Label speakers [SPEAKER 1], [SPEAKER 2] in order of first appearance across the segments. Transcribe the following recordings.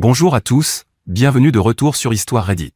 [SPEAKER 1] Bonjour à tous, bienvenue de retour sur Histoire Reddit.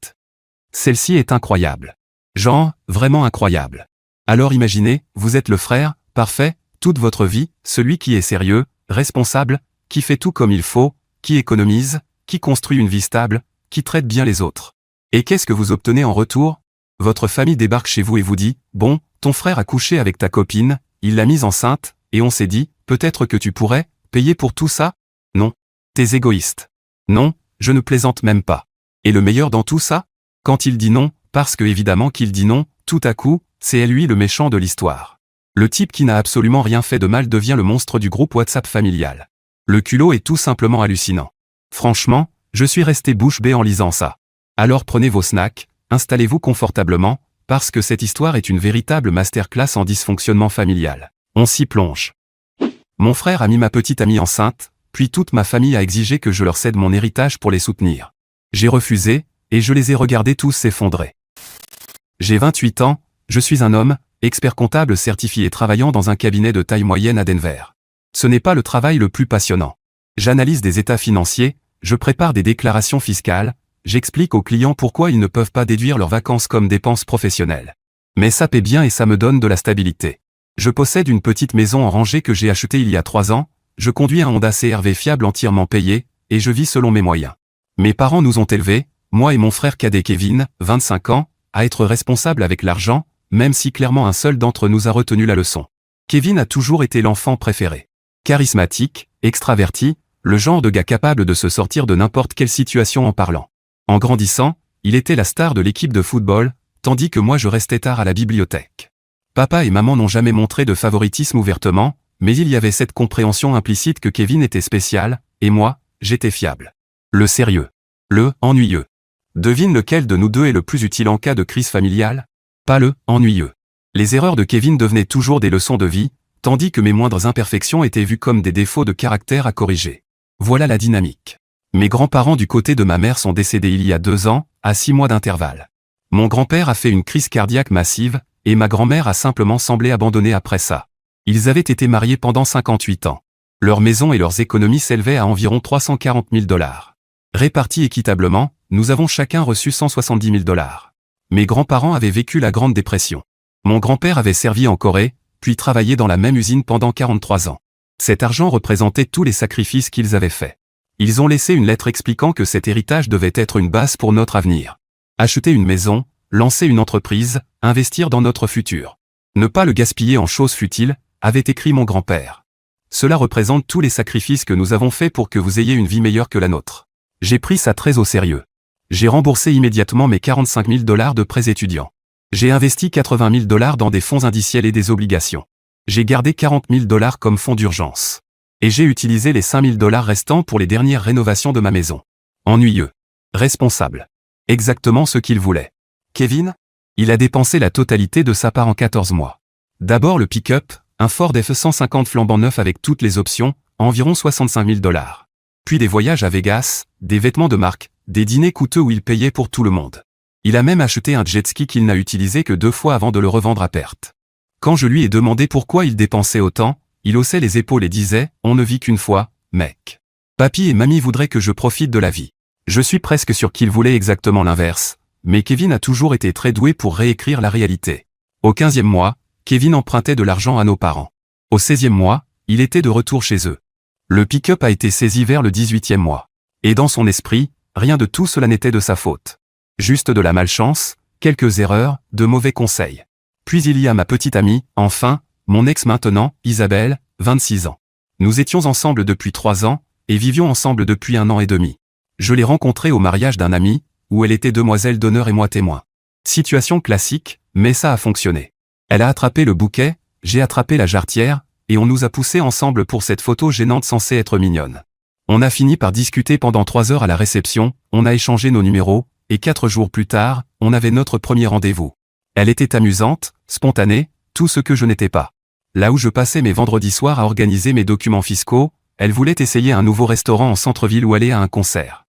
[SPEAKER 1] Celle-ci est incroyable. Genre, vraiment incroyable. Alors imaginez, vous êtes le frère, parfait, toute votre vie, celui qui est sérieux, responsable, qui fait tout comme il faut, qui économise, qui construit une vie stable, qui traite bien les autres. Et qu'est-ce que vous obtenez en retour? Votre famille débarque chez vous et vous dit, bon, ton frère a couché avec ta copine, il l'a mise enceinte, et on s'est dit, peut-être que tu pourrais payer pour tout ça? Non. T'es égoïste. Non, je ne plaisante même pas. Et le meilleur dans tout ça? Quand il dit non, parce que évidemment qu'il dit non, tout à coup, c'est lui le méchant de l'histoire. Le type qui n'a absolument rien fait de mal devient le monstre du groupe WhatsApp familial. Le culot est tout simplement hallucinant. Franchement, je suis resté bouche bée en lisant ça. Alors prenez vos snacks, installez-vous confortablement, parce que cette histoire est une véritable masterclass en dysfonctionnement familial. On s'y plonge. Mon frère a mis ma petite amie enceinte, puis toute ma famille a exigé que je leur cède mon héritage pour les soutenir. J'ai refusé, et je les ai regardés tous s'effondrer. J'ai 28 ans, je suis un homme, expert comptable certifié travaillant dans un cabinet de taille moyenne à Denver. Ce n'est pas le travail le plus passionnant. J'analyse des états financiers, je prépare des déclarations fiscales, j'explique aux clients pourquoi ils ne peuvent pas déduire leurs vacances comme dépenses professionnelles. Mais ça paie bien et ça me donne de la stabilité. Je possède une petite maison en rangée que j'ai achetée il y a 3 ans, je conduis un Honda CR-V fiable entièrement payé, et je vis selon mes moyens. Mes parents nous ont élevés, moi et mon frère cadet Kevin, 25 ans, à être responsables avec l'argent, même si clairement un seul d'entre nous a retenu la leçon. Kevin a toujours été l'enfant préféré. Charismatique, extraverti, le genre de gars capable de se sortir de n'importe quelle situation en parlant. En grandissant, il était la star de l'équipe de football, tandis que moi je restais tard à la bibliothèque. Papa et maman n'ont jamais montré de favoritisme ouvertement, mais il y avait cette compréhension implicite que Kevin était spécial, et moi, j'étais fiable. Le sérieux. Le ennuyeux. Devine lequel de nous deux est le plus utile en cas de crise familiale? Pas le ennuyeux. Les erreurs de Kevin devenaient toujours des leçons de vie, tandis que mes moindres imperfections étaient vues comme des défauts de caractère à corriger. Voilà la dynamique. Mes grands-parents du côté de ma mère sont décédés il y a 2 ans, à 6 mois d'intervalle. Mon grand-père a fait une crise cardiaque massive, et ma grand-mère a simplement semblé abandonner après ça. Ils avaient été mariés pendant 58 ans. Leur maison et leurs économies s'élevaient à environ 340 000 $. Répartis équitablement, nous avons chacun reçu 170 000 $. Mes grands-parents avaient vécu la Grande Dépression. Mon grand-père avait servi en Corée, puis travaillé dans la même usine pendant 43 ans. Cet argent représentait tous les sacrifices qu'ils avaient faits. Ils ont laissé une lettre expliquant que cet héritage devait être une base pour notre avenir. Acheter une maison, lancer une entreprise, investir dans notre futur. Ne pas le gaspiller en choses futiles, avait écrit mon grand-père. Cela représente tous les sacrifices que nous avons faits pour que vous ayez une vie meilleure que la nôtre. J'ai pris ça très au sérieux. J'ai remboursé immédiatement mes 45 000 $ de prêts étudiants. J'ai investi 80 000 $ dans des fonds indiciels et des obligations. J'ai gardé 40 000 $ comme fonds d'urgence. Et j'ai utilisé les 5 000 $ restants pour les dernières rénovations de ma maison. Ennuyeux. Responsable. Exactement ce qu'il voulait. Kevin? Il a dépensé la totalité de sa part en 14 mois. D'abord le pick-up, un Ford F-150 flambant neuf avec toutes les options, environ 65 000 $. Puis des voyages à Vegas, des vêtements de marque, des dîners coûteux où il payait pour tout le monde. Il a même acheté un jet ski qu'il n'a utilisé que 2 fois avant de le revendre à perte. Quand je lui ai demandé pourquoi il dépensait autant, il haussait les épaules et disait « On ne vit qu'une fois, mec. Papy et mamie voudraient que je profite de la vie. » Je suis presque sûr qu'il voulait exactement l'inverse, mais Kevin a toujours été très doué pour réécrire la réalité. Au 15e mois, Kevin empruntait de l'argent à nos parents. Au 16e mois, il était de retour chez eux. Le pick-up a été saisi vers le 18e mois. Et dans son esprit, rien de tout cela n'était de sa faute. Juste de la malchance, quelques erreurs, de mauvais conseils. Puis il y a ma petite amie, enfin, mon ex maintenant, Isabelle, 26 ans. Nous étions ensemble depuis 3 ans, et vivions ensemble depuis 1 an et demi. Je l'ai rencontrée au mariage d'un ami, où elle était demoiselle d'honneur et moi témoin. Situation classique, mais ça a fonctionné. Elle a attrapé le bouquet, j'ai attrapé la jarretière, et on nous a poussés ensemble pour cette photo gênante censée être mignonne. On a fini par discuter pendant 3 heures à la réception, on a échangé nos numéros, et 4 jours plus tard, on avait notre premier rendez-vous. Elle était amusante, spontanée, tout ce que je n'étais pas. Là où je passais mes vendredis soirs à organiser mes documents fiscaux, elle voulait essayer un nouveau restaurant en centre-ville ou aller à un concert.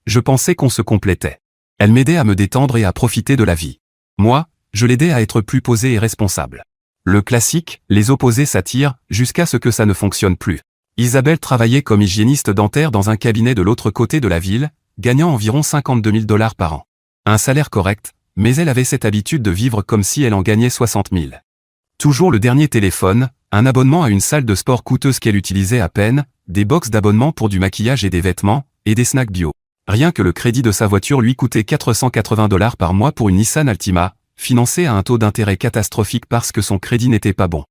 [SPEAKER 1] Je pensais qu'on se complétait. Elle m'aidait à me détendre et à profiter de la vie. Moi, je l'aidais à être plus posé et responsable. Le classique, les opposés s'attirent, jusqu'à ce que ça ne fonctionne plus. Isabelle travaillait comme hygiéniste dentaire dans un cabinet de l'autre côté de la ville, gagnant environ 52 000 $ par an. Un salaire correct, mais elle avait cette habitude de vivre comme si elle en gagnait 60 000. Toujours le dernier téléphone, un abonnement à une salle de sport coûteuse qu'elle utilisait à peine, des box d'abonnement pour du maquillage et des vêtements, et des snacks bio. Rien que le crédit de sa voiture lui coûtait 480 $ par mois pour une Nissan Altima, financée à un taux d'intérêt catastrophique parce que son crédit n'était pas bon.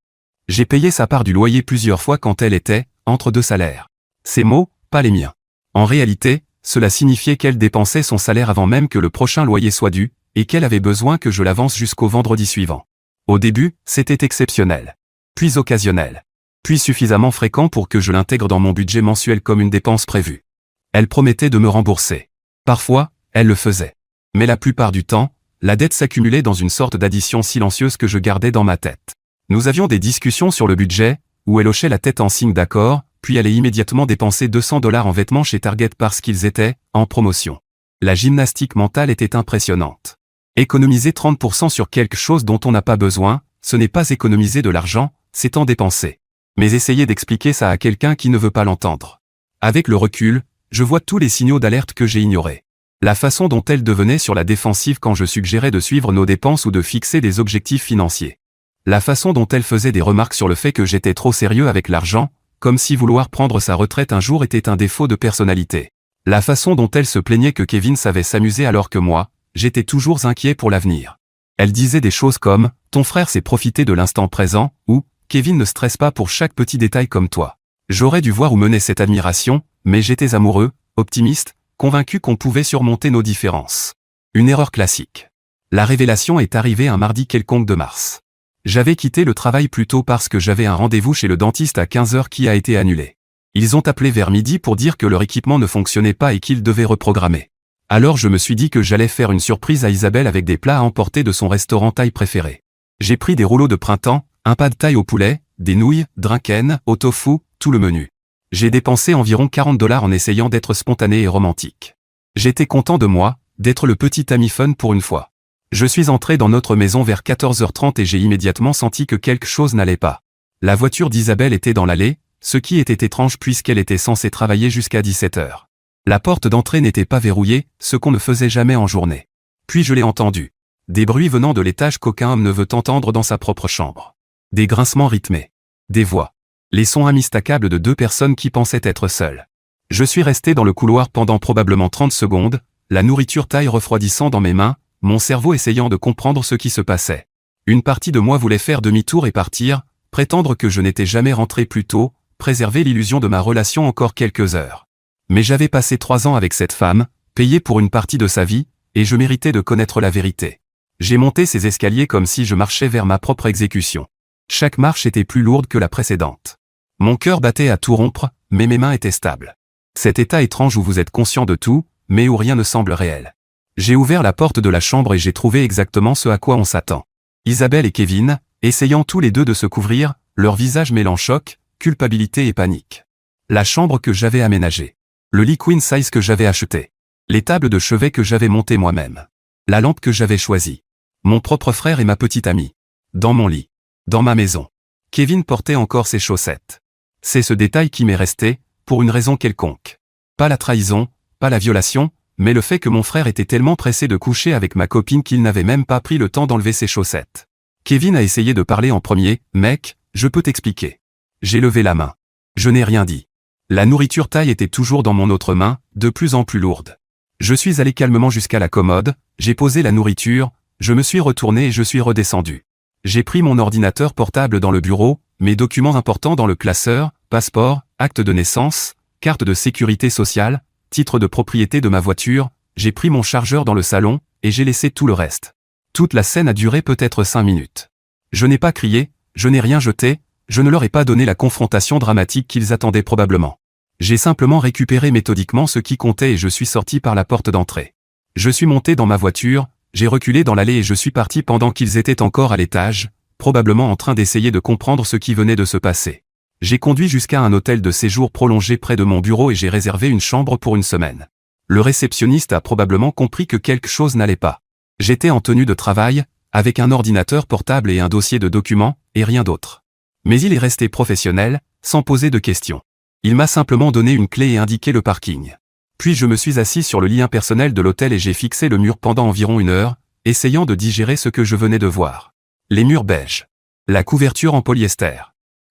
[SPEAKER 1] J'ai payé sa part du loyer plusieurs fois quand elle était entre deux salaires. Ses mots, pas les miens. En réalité, cela signifiait qu'elle dépensait son salaire avant même que le prochain loyer soit dû, et qu'elle avait besoin que je l'avance jusqu'au vendredi suivant. Au début, c'était exceptionnel. Puis occasionnel. Puis suffisamment fréquent pour que je l'intègre dans mon budget mensuel comme une dépense prévue. Elle promettait de me rembourser. Parfois, elle le faisait. Mais la plupart du temps, la dette s'accumulait dans une sorte d'addition silencieuse que je gardais dans ma tête. Nous avions des discussions sur le budget, où elle hochait la tête en signe d'accord, puis allait immédiatement dépenser 200 $ en vêtements chez Target parce qu'ils étaient en promotion. La gymnastique mentale était impressionnante. Économiser 30% sur quelque chose dont on n'a pas besoin, ce n'est pas économiser de l'argent, c'est en dépenser. Mais essayer d'expliquer ça à quelqu'un qui ne veut pas l'entendre. Avec le recul, je vois tous les signaux d'alerte que j'ai ignorés. La façon dont elle devenait sur la défensive quand je suggérais de suivre nos dépenses ou de fixer des objectifs financiers. La façon dont elle faisait des remarques sur le fait que j'étais trop sérieux avec l'argent, comme si vouloir prendre sa retraite un jour était un défaut de personnalité. La façon dont elle se plaignait que Kevin savait s'amuser alors que moi, j'étais toujours inquiet pour l'avenir. Elle disait des choses comme « Ton frère sait profiter de l'instant présent » ou « Kevin ne stresse pas pour chaque petit détail comme toi ». J'aurais dû voir où menait cette admiration, mais j'étais amoureux, optimiste, convaincu qu'on pouvait surmonter nos différences. Une erreur classique. La révélation est arrivée un mardi quelconque de mars. J'avais quitté le travail plus tôt parce que j'avais un rendez-vous chez le dentiste à 15 h qui a été annulé. Ils ont appelé vers midi pour dire que leur équipement ne fonctionnait pas et qu'ils devaient reprogrammer. Alors je me suis dit que j'allais faire une surprise à Isabelle avec des plats à emporter de son restaurant thaï préféré. J'ai pris des rouleaux de printemps, un pad thaï au poulet, des nouilles, drinken, au tofu, tout le menu. J'ai dépensé environ 40 $ en essayant d'être spontané et romantique. J'étais content de moi, d'être le petit ami fun pour une fois. Je suis entré dans notre maison vers 14h30 et j'ai immédiatement senti que quelque chose n'allait pas. La voiture d'Isabelle était dans l'allée, ce qui était étrange puisqu'elle était censée travailler jusqu'à 17 h. La porte d'entrée n'était pas verrouillée, ce qu'on ne faisait jamais en journée. Puis je l'ai entendu. Des bruits venant de l'étage qu'aucun homme ne veut entendre dans sa propre chambre. Des grincements rythmés. Des voix. Les sons immistakable de deux personnes qui pensaient être seules. Je suis resté dans le couloir pendant probablement 30 secondes, la nourriture thaï refroidissant dans mes mains, mon cerveau essayant de comprendre ce qui se passait. Une partie de moi voulait faire demi-tour et partir, prétendre que je n'étais jamais rentré plus tôt, préserver l'illusion de ma relation encore quelques heures. Mais j'avais passé 3 ans avec cette femme, payé pour une partie de sa vie, et je méritais de connaître la vérité. J'ai monté ces escaliers comme si je marchais vers ma propre exécution. Chaque marche était plus lourde que la précédente. Mon cœur battait à tout rompre, mais mes mains étaient stables. Cet état étrange où vous êtes conscient de tout, mais où rien ne semble réel. J'ai ouvert la porte de la chambre et j'ai trouvé exactement ce à quoi on s'attend. Isabelle et Kevin, essayant tous les deux de se couvrir, leur visage mêlant choc, culpabilité et panique. La chambre que j'avais aménagée. Le lit queen size que j'avais acheté. Les tables de chevet que j'avais montées moi-même. La lampe que j'avais choisie. Mon propre frère et ma petite amie. Dans mon lit. Dans ma maison. Kevin portait encore ses chaussettes. C'est ce détail qui m'est resté, pour une raison quelconque. Pas la trahison, pas la violation, mais le fait que mon frère était tellement pressé de coucher avec ma copine qu'il n'avait même pas pris le temps d'enlever ses chaussettes. Kevin a essayé de parler en premier. « Mec, je peux t'expliquer. » J'ai levé la main. Je n'ai rien dit. La nourriture thaï était toujours dans mon autre main, de plus en plus lourde. Je suis allé calmement jusqu'à la commode, j'ai posé la nourriture, je me suis retourné et je suis redescendu. J'ai pris mon ordinateur portable dans le bureau, mes documents importants dans le classeur, passeport, acte de naissance, carte de sécurité sociale, titre de propriété de ma voiture, j'ai pris mon chargeur dans le salon, et j'ai laissé tout le reste. Toute la scène a duré peut-être 5 minutes. Je n'ai pas crié, je n'ai rien jeté, je ne leur ai pas donné la confrontation dramatique qu'ils attendaient probablement. J'ai simplement récupéré méthodiquement ce qui comptait et je suis sorti par la porte d'entrée. Je suis monté dans ma voiture, j'ai reculé dans l'allée et je suis parti pendant qu'ils étaient encore à l'étage, probablement en train d'essayer de comprendre ce qui venait de se passer. J'ai conduit jusqu'à un hôtel de séjour prolongé près de mon bureau et j'ai réservé une chambre pour une semaine. Le réceptionniste a probablement compris que quelque chose n'allait pas. J'étais en tenue de travail, avec un ordinateur portable et un dossier de documents, et rien d'autre. Mais il est resté professionnel, sans poser de questions. Il m'a simplement donné une clé et indiqué le parking. Puis je me suis assis sur le lit impersonnel de l'hôtel et j'ai fixé le mur pendant environ 1 heure, essayant de digérer ce que je venais de voir. Les murs beiges. La couverture en polyester.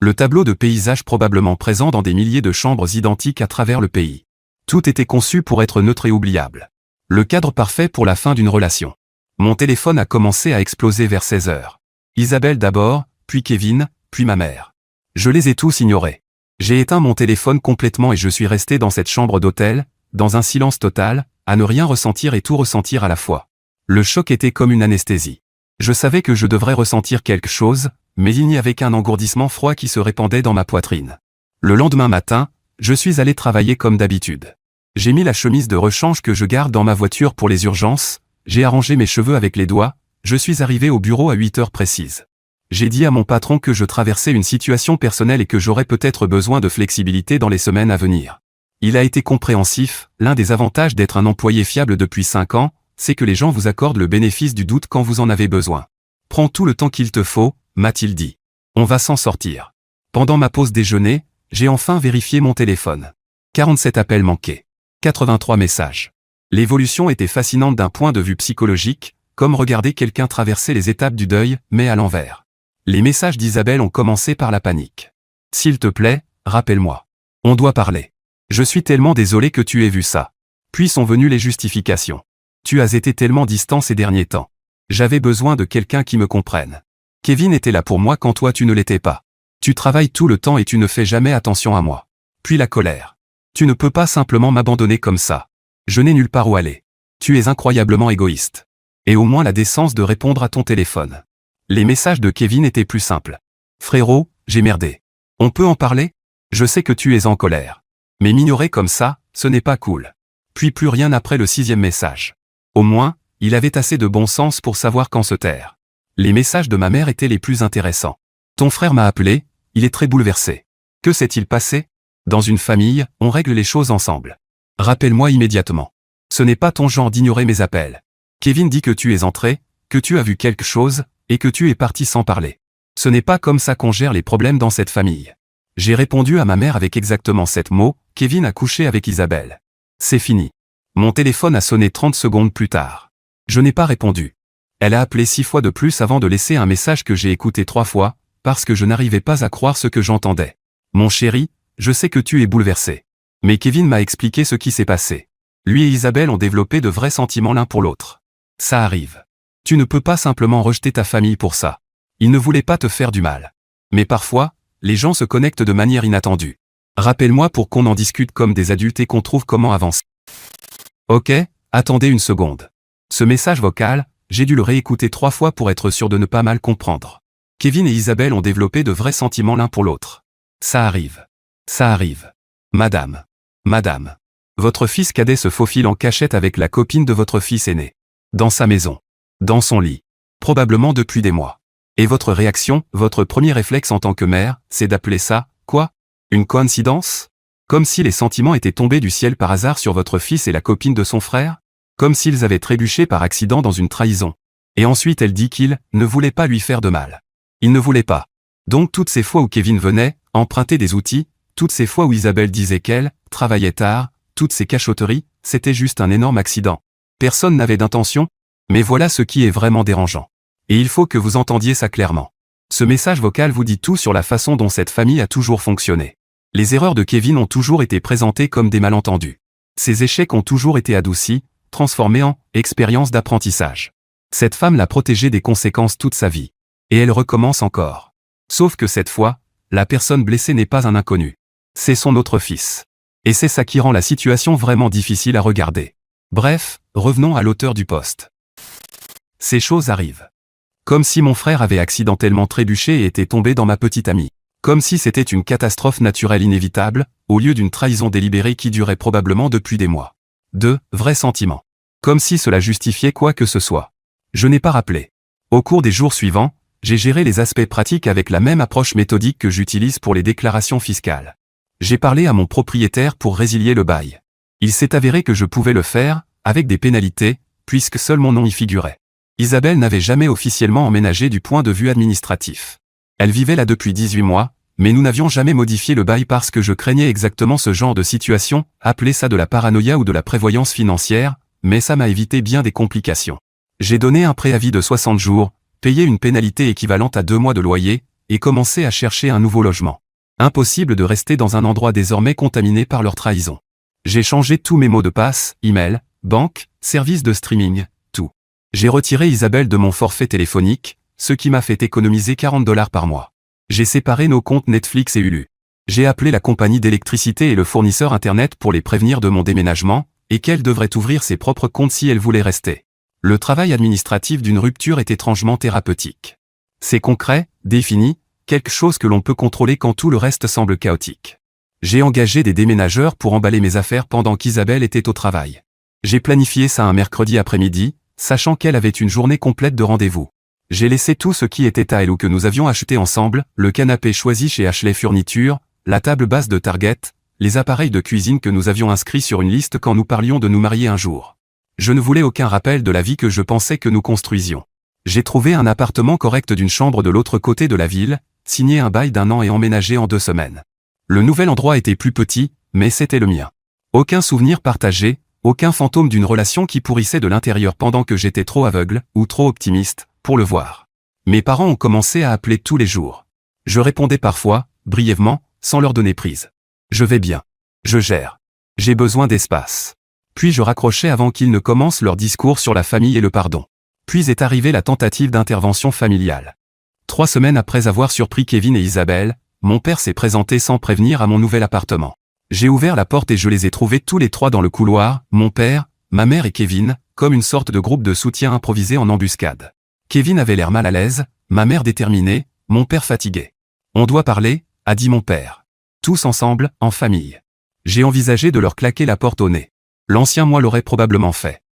[SPEAKER 1] Le tableau de paysage probablement présent dans des milliers de chambres identiques à travers le pays. Tout était conçu pour être neutre et oubliable. Le cadre parfait pour la fin d'une relation. Mon téléphone a commencé à exploser vers 16 heures. Isabelle d'abord, puis Kevin, puis ma mère. Je les ai tous ignorés. J'ai éteint mon téléphone complètement et je suis resté dans cette chambre d'hôtel, dans un silence total, à ne rien ressentir et tout ressentir à la fois. Le choc était comme une anesthésie. Je savais que je devrais ressentir quelque chose, mais il n'y avait qu'un engourdissement froid qui se répandait dans ma poitrine. Le lendemain matin, je suis allé travailler comme d'habitude. J'ai mis la chemise de rechange que je garde dans ma voiture pour les urgences, j'ai arrangé mes cheveux avec les doigts, je suis arrivé au bureau à 8 heures précises. J'ai dit à mon patron que je traversais une situation personnelle et que j'aurais peut-être besoin de flexibilité dans les semaines à venir. Il a été compréhensif. L'un des avantages d'être un employé fiable depuis 5 ans, c'est que les gens vous accordent le bénéfice du doute quand vous en avez besoin. Prends tout le temps qu'il te faut, m'a-t-il dit. On va s'en sortir. Pendant ma pause déjeuner, j'ai enfin vérifié mon téléphone. 47 appels manqués. 83 messages. L'évolution était fascinante d'un point de vue psychologique, comme regarder quelqu'un traverser les étapes du deuil, mais à l'envers. Les messages d'Isabelle ont commencé par la panique. S'il te plaît, rappelle-moi. On doit parler. Je suis tellement désolé que tu aies vu ça. Puis sont venues les justifications. Tu as été tellement distant ces derniers temps. J'avais besoin de quelqu'un qui me comprenne. Kevin était là pour moi quand toi tu ne l'étais pas. Tu travailles tout le temps et tu ne fais jamais attention à moi. Puis la colère. Tu ne peux pas simplement m'abandonner comme ça. Je n'ai nulle part où aller. Tu es incroyablement égoïste. Et au moins la décence de répondre à ton téléphone. Les messages de Kevin étaient plus simples. Frérot, j'ai merdé. On peut en parler? Je sais que tu es en colère. Mais m'ignorer comme ça, ce n'est pas cool. Puis plus rien après le 6e message. Au moins, il avait assez de bon sens pour savoir quand se taire. Les messages de ma mère étaient les plus intéressants. Ton frère m'a appelé, il est très bouleversé. Que s'est-il passé? Dans une famille, on règle les choses ensemble. Rappelle-moi immédiatement. Ce n'est pas ton genre d'ignorer mes appels. Kevin dit que tu es entré, que tu as vu quelque chose, et que tu es parti sans parler. Ce n'est pas comme ça qu'on gère les problèmes dans cette famille. J'ai répondu à ma mère avec exactement 7 mots, Kevin a couché avec Isabelle. C'est fini. Mon téléphone a sonné 30 secondes plus tard. Je n'ai pas répondu. Elle a appelé 6 fois de plus avant de laisser un message que j'ai écouté 3 fois, parce que je n'arrivais pas à croire ce que j'entendais. Mon chéri, je sais que tu es bouleversé. Mais Kevin m'a expliqué ce qui s'est passé. Lui et Isabelle ont développé de vrais sentiments l'un pour l'autre. Ça arrive. Tu ne peux pas simplement rejeter ta famille pour ça. Ils ne voulaient pas te faire du mal. Mais parfois, les gens se connectent de manière inattendue. Rappelle-moi pour qu'on en discute comme des adultes et qu'on trouve comment avancer. Ok, attendez une seconde. Ce message vocal, j'ai dû le réécouter 3 fois pour être sûr de ne pas mal comprendre. Kevin et Isabelle ont développé de vrais sentiments l'un pour l'autre. Ça arrive. Ça arrive. Madame. Madame. Votre fils cadet se faufile en cachette avec la copine de votre fils aîné. Dans sa maison. Dans son lit. Probablement depuis des mois. Et votre réaction, votre premier réflexe en tant que mère, c'est d'appeler ça, quoi? Une coïncidence? Comme si les sentiments étaient tombés du ciel par hasard sur votre fils et la copine de son frère? Comme s'ils avaient trébuché par accident dans une trahison. Et ensuite elle dit qu'il ne voulait pas lui faire de mal. Il ne voulait pas. Donc toutes ces fois où Kevin venait, emprunter des outils, toutes ces fois où Isabelle disait qu'elle travaillait tard, toutes ces cachotteries, c'était juste un énorme accident. Personne n'avait d'intention. Mais voilà ce qui est vraiment dérangeant. Et il faut que vous entendiez ça clairement. Ce message vocal vous dit tout sur la façon dont cette famille a toujours fonctionné. Les erreurs de Kevin ont toujours été présentées comme des malentendus. Ses échecs ont toujours été adoucis, transformés en expérience d'apprentissage. Cette femme l'a protégé des conséquences toute sa vie. Et elle recommence encore. Sauf que cette fois, la personne blessée n'est pas un inconnu. C'est son autre fils. Et c'est ça qui rend la situation vraiment difficile à regarder. Bref, revenons à l'auteur du post. Ces choses arrivent. Comme si mon frère avait accidentellement trébuché et était tombé dans ma petite amie. Comme si c'était une catastrophe naturelle inévitable, au lieu d'une trahison délibérée qui durait probablement depuis des mois. 2. Vrais sentiments. Comme si cela justifiait quoi que ce soit. Je n'ai pas rappelé. Au cours des jours suivants, j'ai géré les aspects pratiques avec la même approche méthodique que j'utilise pour les déclarations fiscales. J'ai parlé à mon propriétaire pour résilier le bail. Il s'est avéré que je pouvais le faire, avec des pénalités, puisque seul mon nom y figurait. Isabelle n'avait jamais officiellement emménagé du point de vue administratif. Elle vivait là depuis 18 mois, Mais nous n'avions jamais modifié le bail parce que je craignais exactement ce genre de situation, appelez ça de la paranoïa ou de la prévoyance financière, mais ça m'a évité bien des complications. J'ai donné un préavis de 60 jours, payé une pénalité équivalente à 2 mois de loyer, et commencé à chercher un nouveau logement. Impossible de rester dans un endroit désormais contaminé par leur trahison. J'ai changé tous mes mots de passe, email, banque, service de streaming, tout. J'ai retiré Isabelle de mon forfait téléphonique, ce qui m'a fait économiser 40 $ par mois. J'ai séparé nos comptes Netflix et Hulu. J'ai appelé la compagnie d'électricité et le fournisseur Internet pour les prévenir de mon déménagement, et qu'elle devrait ouvrir ses propres comptes si elle voulait rester. Le travail administratif d'une rupture est étrangement thérapeutique. C'est concret, défini, quelque chose que l'on peut contrôler quand tout le reste semble chaotique. J'ai engagé des déménageurs pour emballer mes affaires pendant qu'Isabelle était au travail. J'ai planifié ça un mercredi après-midi, sachant qu'elle avait une journée complète de rendez-vous. J'ai laissé tout ce qui était à elle ou que nous avions acheté ensemble, le canapé choisi chez Ashley Furniture, la table basse de Target, les appareils de cuisine que nous avions inscrits sur une liste quand nous parlions de nous marier un jour. Je ne voulais aucun rappel de la vie que je pensais que nous construisions. J'ai trouvé un appartement correct d'une chambre de l'autre côté de la ville, signé un bail d'1 an et emménagé en 2 semaines. Le nouvel endroit était plus petit, mais c'était le mien. Aucun souvenir partagé, aucun fantôme d'une relation qui pourrissait de l'intérieur pendant que j'étais trop aveugle, ou trop optimiste, pour le voir. Mes parents ont commencé à appeler tous les jours. Je répondais parfois, brièvement, sans leur donner prise. Je vais bien. Je gère. J'ai besoin d'espace. Puis je raccrochais avant qu'ils ne commencent leur discours sur la famille et le pardon. Puis est arrivée la tentative d'intervention familiale. 3 semaines après avoir surpris Kevin et Isabelle, mon père s'est présenté sans prévenir à mon nouvel appartement. J'ai ouvert la porte et je les ai trouvés tous les 3 dans le couloir, mon père, ma mère et Kevin, comme une sorte de groupe de soutien improvisé en embuscade. Kevin avait l'air mal à l'aise, ma mère déterminée, mon père fatigué. On doit parler, a dit mon père. Tous ensemble, en famille. J'ai envisagé de leur claquer la porte au nez. L'ancien moi l'aurait probablement fait.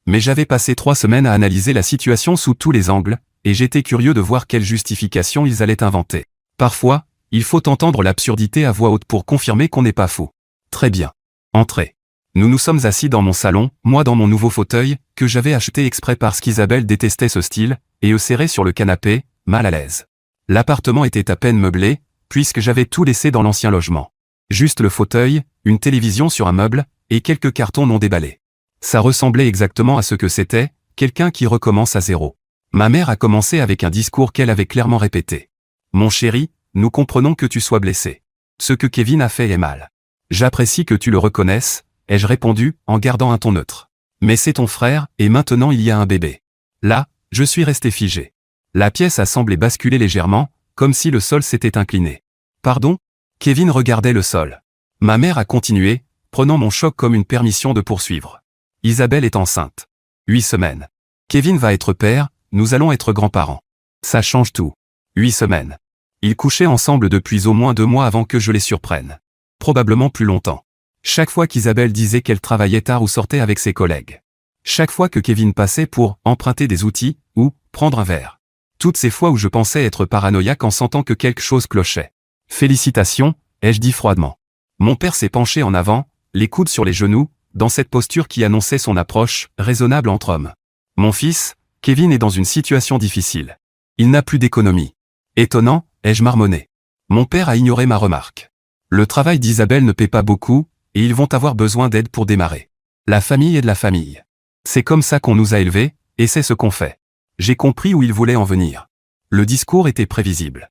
[SPEAKER 1] Mais j'avais passé 3 semaines à analyser la situation sous tous les angles, et j'étais curieux de voir quelle justification ils allaient inventer. Parfois, il faut entendre l'absurdité à voix haute pour confirmer qu'on n'est pas fou. Très bien. Entrez. Nous nous sommes assis dans mon salon, moi dans mon nouveau fauteuil, que j'avais acheté exprès parce qu'Isabelle détestait ce style, et eux serrés sur le canapé, mal à l'aise. L'appartement était à peine meublé, puisque j'avais tout laissé dans l'ancien logement. Juste le fauteuil, une télévision sur un meuble, et quelques cartons non déballés. Ça ressemblait exactement à ce que c'était, quelqu'un qui recommence à zéro. Ma mère a commencé avec un discours qu'elle avait clairement répété. Mon chéri, nous comprenons que tu sois blessé. Ce que Kevin a fait est mal. J'apprécie que tu le reconnaisses, ai-je répondu, en gardant un ton neutre. Mais c'est ton frère, et maintenant il y a un bébé. Là, je suis resté figé. La pièce a semblé basculer légèrement, comme si le sol s'était incliné. Pardon? Kevin regardait le sol. Ma mère a continué, prenant mon choc comme une permission de poursuivre. Isabelle est enceinte. 8 semaines. Kevin va être père, nous allons être grands-parents. Ça change tout. 8 semaines. Ils couchaient ensemble depuis au moins 2 mois avant que je les surprenne. Probablement plus longtemps. Chaque fois qu'Isabelle disait qu'elle travaillait tard ou sortait avec ses collègues. Chaque fois que Kevin passait pour emprunter des outils, ou prendre un verre. Toutes ces fois où je pensais être paranoïaque en sentant que quelque chose clochait. Félicitations, ai-je dit froidement. Mon père s'est penché en avant, les coudes sur les genoux, dans cette posture qui annonçait son approche, raisonnable entre hommes. Mon fils, Kevin est dans une situation difficile. Il n'a plus d'économie. Étonnant, ai-je marmonné. Mon père a ignoré ma remarque. Le travail d'Isabelle ne paie pas beaucoup, et ils vont avoir besoin d'aide pour démarrer. La famille est de la famille. C'est comme ça qu'on nous a élevés, et c'est ce qu'on fait. J'ai compris où il voulait en venir. Le discours était prévisible.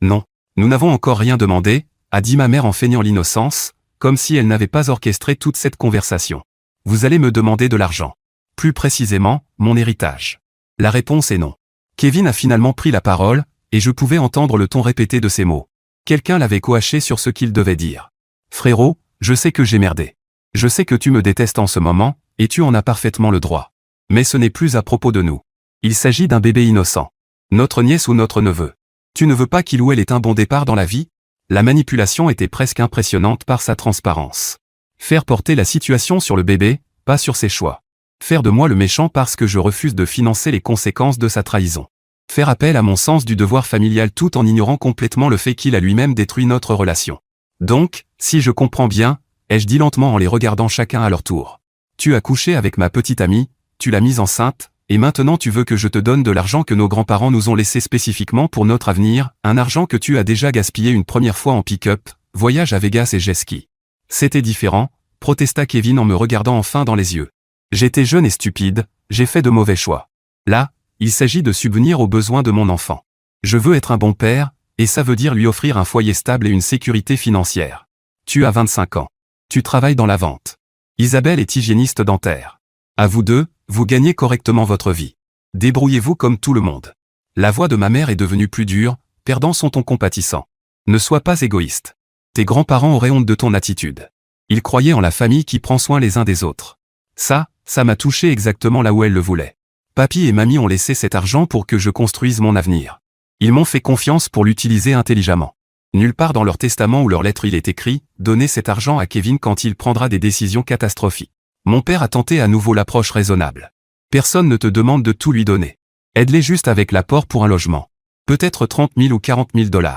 [SPEAKER 1] Non, nous n'avons encore rien demandé, a dit ma mère en feignant l'innocence, comme si elle n'avait pas orchestré toute cette conversation. Vous allez me demander de l'argent. Plus précisément, mon héritage. La réponse est non. Kevin a finalement pris la parole, et je pouvais entendre le ton répété de ses mots. Quelqu'un l'avait coaché sur ce qu'il devait dire. Frérot, je sais que j'ai merdé. Je sais que tu me détestes en ce moment, et tu en as parfaitement le droit. Mais ce n'est plus à propos de nous. Il s'agit d'un bébé innocent. Notre nièce ou notre neveu. Tu ne veux pas qu'il ou elle ait un bon départ dans la vie? La manipulation était presque impressionnante par sa transparence. Faire porter la situation sur le bébé, pas sur ses choix. Faire de moi le méchant parce que je refuse de financer les conséquences de sa trahison. Faire appel à mon sens du devoir familial tout en ignorant complètement le fait qu'il a lui-même détruit notre relation. Donc, si je comprends bien, ai-je dit lentement en les regardant chacun à leur tour. Tu as couché avec ma petite amie, tu l'as mise enceinte, Et maintenant tu veux que je te donne de l'argent que nos grands-parents nous ont laissé spécifiquement pour notre avenir, un argent que tu as déjà gaspillé une première fois en pick-up, voyage à Vegas et jet ski. C'était différent, protesta Kevin en me regardant enfin dans les yeux. J'étais jeune et stupide, j'ai fait de mauvais choix. Là, il s'agit de subvenir aux besoins de mon enfant. Je veux être un bon père, et ça veut dire lui offrir un foyer stable et une sécurité financière. Tu as 25 ans. Tu travailles dans la vente. Isabelle est hygiéniste dentaire. À vous deux, vous gagnez correctement votre vie. Débrouillez-vous comme tout le monde. La voix de ma mère est devenue plus dure, perdant son ton compatissant. Ne sois pas égoïste. Tes grands-parents auraient honte de ton attitude. Ils croyaient en la famille qui prend soin les uns des autres. Ça m'a touché exactement là où elle le voulait. Papy et mamie ont laissé cet argent pour que je construise mon avenir. Ils m'ont fait confiance pour l'utiliser intelligemment. Nulle part dans leur testament ou leur lettre il est écrit « Donnez cet argent à Kevin quand il prendra des décisions catastrophiques ». Mon père a tenté à nouveau l'approche raisonnable. Personne ne te demande de tout lui donner. Aide-les juste avec l'apport pour un logement. Peut-être 30 000 ou 40 000 $.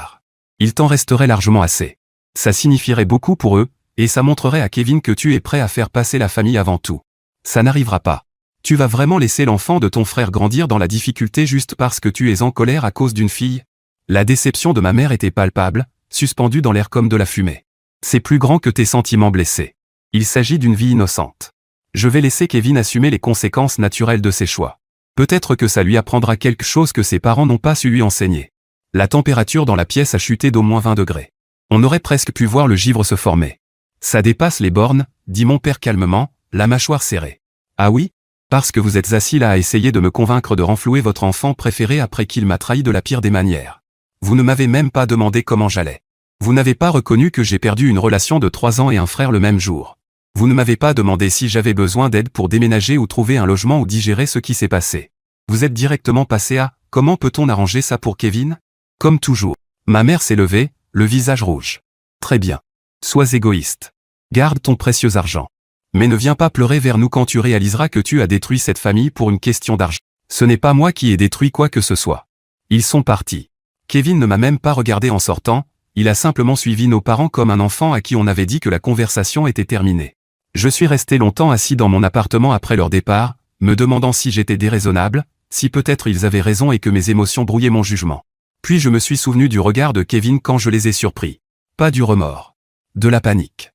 [SPEAKER 1] Il t'en resterait largement assez. Ça signifierait beaucoup pour eux, et ça montrerait à Kevin que tu es prêt à faire passer la famille avant tout. Ça n'arrivera pas. Tu vas vraiment laisser l'enfant de ton frère grandir dans la difficulté juste parce que tu es en colère à cause d'une fille? La déception de ma mère était palpable, suspendue dans l'air comme de la fumée. C'est plus grand que tes sentiments blessés. Il s'agit d'une vie innocente. Je vais laisser Kevin assumer les conséquences naturelles de ses choix. Peut-être que ça lui apprendra quelque chose que ses parents n'ont pas su lui enseigner. La température dans la pièce a chuté d'au moins 20 degrés. On aurait presque pu voir le givre se former. Ça dépasse les bornes, dit mon père calmement, la mâchoire serrée. Ah oui? Parce que vous êtes assis là à essayer de me convaincre de renflouer votre enfant préféré après qu'il m'a trahi de la pire des manières. Vous ne m'avez même pas demandé comment j'allais. Vous n'avez pas reconnu que j'ai perdu une relation de 3 ans et un frère le même jour. Vous ne m'avez pas demandé si j'avais besoin d'aide pour déménager ou trouver un logement ou digérer ce qui s'est passé. Vous êtes directement passé à « Comment peut-on arranger ça pour Kevin ?» Comme toujours. Ma mère s'est levée, le visage rouge. Très bien. Sois égoïste. Garde ton précieux argent. Mais ne viens pas pleurer vers nous quand tu réaliseras que tu as détruit cette famille pour une question d'argent. Ce n'est pas moi qui ai détruit quoi que ce soit. Ils sont partis. Kevin ne m'a même pas regardé en sortant, il a simplement suivi nos parents comme un enfant à qui on avait dit que la conversation était terminée. Je suis resté longtemps assis dans mon appartement après leur départ, me demandant si j'étais déraisonnable, si peut-être ils avaient raison et que mes émotions brouillaient mon jugement. Puis je me suis souvenu du regard de Kevin quand je les ai surpris. Pas du remords. De la panique.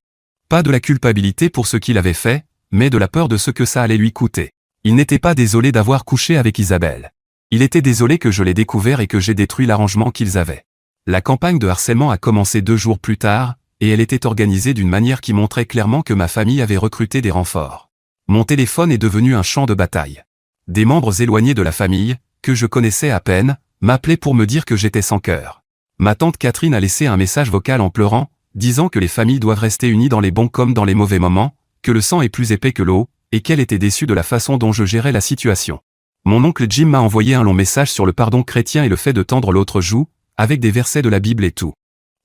[SPEAKER 1] Pas de la culpabilité pour ce qu'il avait fait, mais de la peur de ce que ça allait lui coûter. Il n'était pas désolé d'avoir couché avec Isabelle. Il était désolé que je l'ai découvert et que j'ai détruit l'arrangement qu'ils avaient. La campagne de harcèlement a commencé 2 jours plus tard, et elle était organisée d'une manière qui montrait clairement que ma famille avait recruté des renforts. Mon téléphone est devenu un champ de bataille. Des membres éloignés de la famille, que je connaissais à peine, m'appelaient pour me dire que j'étais sans cœur. Ma tante Catherine a laissé un message vocal en pleurant, disant que les familles doivent rester unies dans les bons comme dans les mauvais moments, que le sang est plus épais que l'eau, et qu'elle était déçue de la façon dont je gérais la situation. Mon oncle Jim m'a envoyé un long message sur le pardon chrétien et le fait de tendre l'autre joue, avec des versets de la Bible et tout.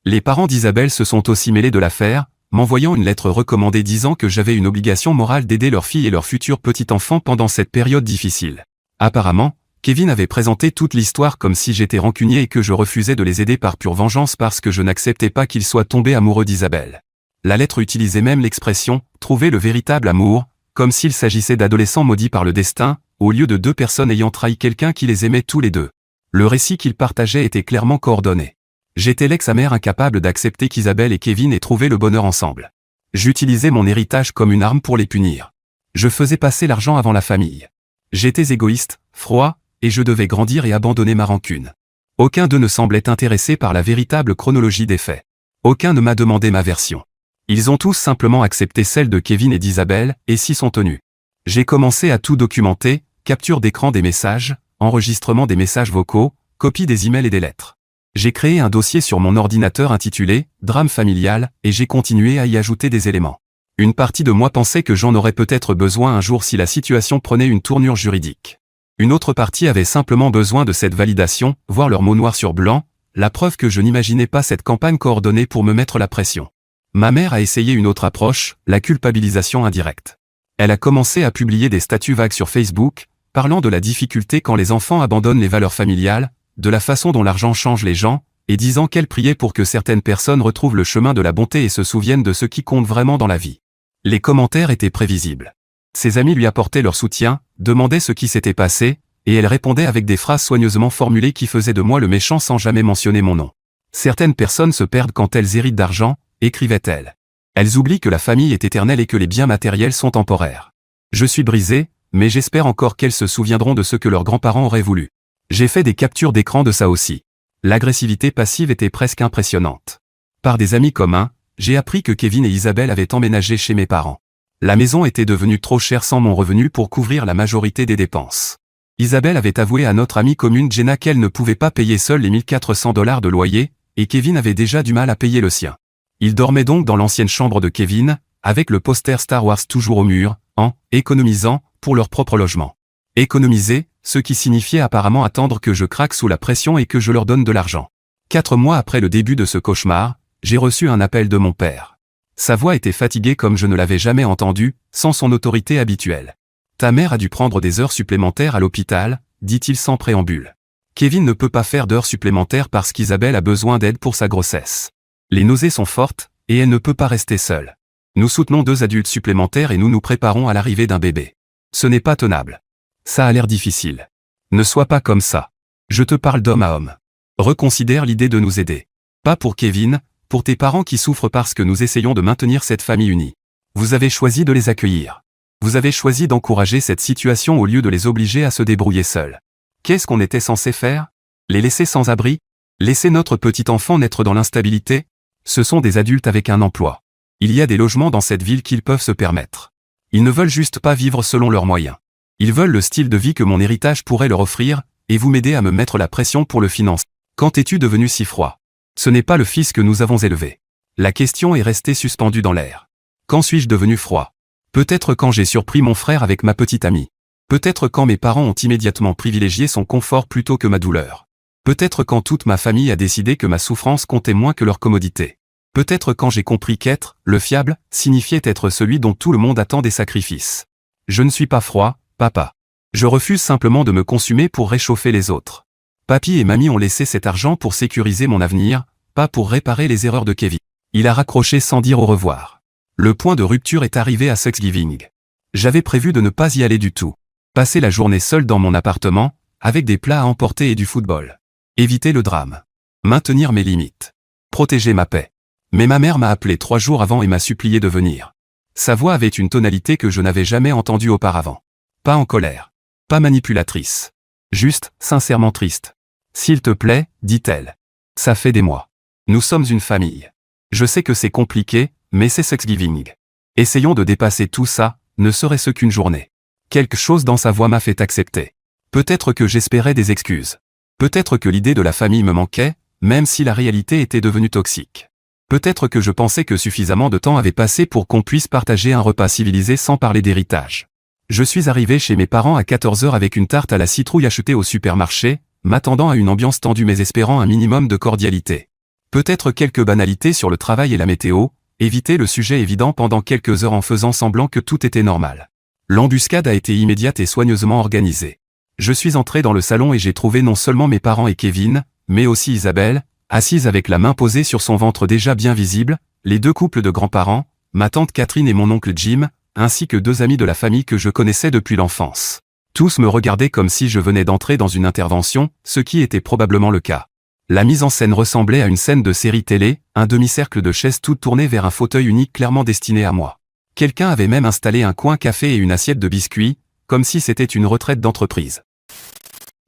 [SPEAKER 1] Les parents d'Isabelle se sont aussi mêlés de l'affaire, m'envoyant une lettre recommandée disant que j'avais une obligation morale d'aider leur fille et leur futur petit enfant pendant cette période difficile. Apparemment, Kevin avait présenté toute l'histoire comme si j'étais rancunier et que je refusais de les aider par pure vengeance parce que je n'acceptais pas qu'ils soient tombés amoureux d'Isabelle. La lettre utilisait même l'expression « trouver le véritable amour », comme s'il s'agissait d'adolescents maudits par le destin, au lieu de 2 personnes ayant trahi quelqu'un qui les aimait tous les deux. Le récit qu'ils partageaient était clairement coordonné. J'étais l'ex-mère incapable d'accepter qu'Isabelle et Kevin aient trouvé le bonheur ensemble. J'utilisais mon héritage comme une arme pour les punir. Je faisais passer l'argent avant la famille. J'étais égoïste, froid, et je devais grandir et abandonner ma rancune. Aucun d'eux ne semblait intéressé par la véritable chronologie des faits. Aucun ne m'a demandé ma version. Ils ont tous simplement accepté celle de Kevin et d'Isabelle, et s'y sont tenus. J'ai commencé à tout documenter, capture d'écran des messages, enregistrement des messages vocaux, copie des emails et des lettres. J'ai créé un dossier sur mon ordinateur intitulé « Drame familial » et j'ai continué à y ajouter des éléments. Une partie de moi pensait que j'en aurais peut-être besoin un jour si la situation prenait une tournure juridique. Une autre partie avait simplement besoin de cette validation, voir leur mot noir sur blanc, la preuve que je n'imaginais pas cette campagne coordonnée pour me mettre la pression. Ma mère a essayé une autre approche, la culpabilisation indirecte. Elle a commencé à publier des statuts vagues sur Facebook, parlant de la difficulté quand les enfants abandonnent les valeurs familiales, de la façon dont l'argent change les gens, et disant qu'elle priait pour que certaines personnes retrouvent le chemin de la bonté et se souviennent de ce qui compte vraiment dans la vie. Les commentaires étaient prévisibles. Ses amis lui apportaient leur soutien, demandaient ce qui s'était passé, et elle répondait avec des phrases soigneusement formulées qui faisaient de moi le méchant sans jamais mentionner mon nom. Certaines personnes se perdent quand elles héritent d'argent, écrivait-elle. Elles oublient que la famille est éternelle et que les biens matériels sont temporaires. Je suis brisé, mais j'espère encore qu'elles se souviendront de ce que leurs grands-parents auraient voulu. J'ai fait des captures d'écran de ça aussi. L'agressivité passive était presque impressionnante. Par des amis communs, j'ai appris que Kevin et Isabelle avaient emménagé chez mes parents. La maison était devenue trop chère sans mon revenu pour couvrir la majorité des dépenses. Isabelle avait avoué à notre amie commune Jenna qu'elle ne pouvait pas payer seule les $1 400 de loyer, et Kevin avait déjà du mal à payer le sien. Il dormait donc dans l'ancienne chambre de Kevin, avec le poster Star Wars toujours au mur, en économisant pour leur propre logement. Économiser, ce qui signifiait apparemment attendre que je craque sous la pression et que je leur donne de l'argent. 4 mois après le début de ce cauchemar, j'ai reçu un appel de mon père. Sa voix était fatiguée comme je ne l'avais jamais entendue, sans son autorité habituelle. Ta mère a dû prendre des heures supplémentaires à l'hôpital, dit-il sans préambule. Kevin ne peut pas faire d'heures supplémentaires parce qu'Isabelle a besoin d'aide pour sa grossesse. Les nausées sont fortes, et elle ne peut pas rester seule. Nous soutenons 2 adultes supplémentaires et nous nous préparons à l'arrivée d'un bébé. Ce n'est pas tenable. Ça a l'air difficile. Ne sois pas comme ça. Je te parle d'homme à homme. Reconsidère l'idée de nous aider. Pas pour Kevin, pour tes parents qui souffrent parce que nous essayons de maintenir cette famille unie. Vous avez choisi de les accueillir. Vous avez choisi d'encourager cette situation au lieu de les obliger à se débrouiller seuls. Qu'est-ce qu'on était censé faire? Les laisser sans abri? Laisser notre petit enfant naître dans l'instabilité? Ce sont des adultes avec un emploi. Il y a des logements dans cette ville qu'ils peuvent se permettre. Ils ne veulent juste pas vivre selon leurs moyens. Ils veulent le style de vie que mon héritage pourrait leur offrir, et vous m'aidez à me mettre la pression pour le financer. Quand es-tu devenu si froid? Ce n'est pas le fils que nous avons élevé. La question est restée suspendue dans l'air. Quand suis-je devenu froid? Peut-être quand j'ai surpris mon frère avec ma petite amie. Peut-être quand mes parents ont immédiatement privilégié son confort plutôt que ma douleur. Peut-être quand toute ma famille a décidé que ma souffrance comptait moins que leur commodité. Peut-être quand j'ai compris qu'être, le fiable, signifiait être celui dont tout le monde attend des sacrifices. Je ne suis pas froid, papa. Je refuse simplement de me consumer pour réchauffer les autres. Papy et mamie ont laissé cet argent pour sécuriser mon avenir, pas pour réparer les erreurs de Kevin. Il a raccroché sans dire au revoir. Le point de rupture est arrivé à Thanksgiving. J'avais prévu de ne pas y aller du tout. Passer la journée seul dans mon appartement, avec des plats à emporter et du football. Éviter le drame. Maintenir mes limites. Protéger ma paix. Mais ma mère m'a appelé 3 jours avant et m'a supplié de venir. Sa voix avait une tonalité que je n'avais jamais entendue auparavant. Pas en colère. Pas manipulatrice. Juste, sincèrement triste. S'il te plaît, dit-elle. Ça fait des mois. Nous sommes une famille. Je sais que c'est compliqué, mais c'est Thanksgiving. Essayons de dépasser tout ça, ne serait-ce qu'une journée. Quelque chose dans sa voix m'a fait accepter. Peut-être que j'espérais des excuses. Peut-être que l'idée de la famille me manquait, même si la réalité était devenue toxique. Peut-être que je pensais que suffisamment de temps avait passé pour qu'on puisse partager un repas civilisé sans parler d'héritage. Je suis arrivé chez mes parents à 14h avec une tarte à la citrouille achetée au supermarché, m'attendant à une ambiance tendue mais espérant un minimum de cordialité. Peut-être quelques banalités sur le travail et la météo, éviter le sujet évident pendant quelques heures en faisant semblant que tout était normal. L'embuscade a été immédiate et soigneusement organisée. Je suis entré dans le salon et j'ai trouvé non seulement mes parents et Kevin, mais aussi Isabelle, assise avec la main posée sur son ventre déjà bien visible, les 2 couples de grands-parents, ma tante Catherine et mon oncle Jim, ainsi que 2 amis de la famille que je connaissais depuis l'enfance. Tous me regardaient comme si je venais d'entrer dans une intervention, ce qui était probablement le cas. La mise en scène ressemblait à une scène de série télé, un demi-cercle de chaises toutes tournées vers un fauteuil unique clairement destiné à moi. Quelqu'un avait même installé un coin café et une assiette de biscuits, comme si c'était une retraite d'entreprise.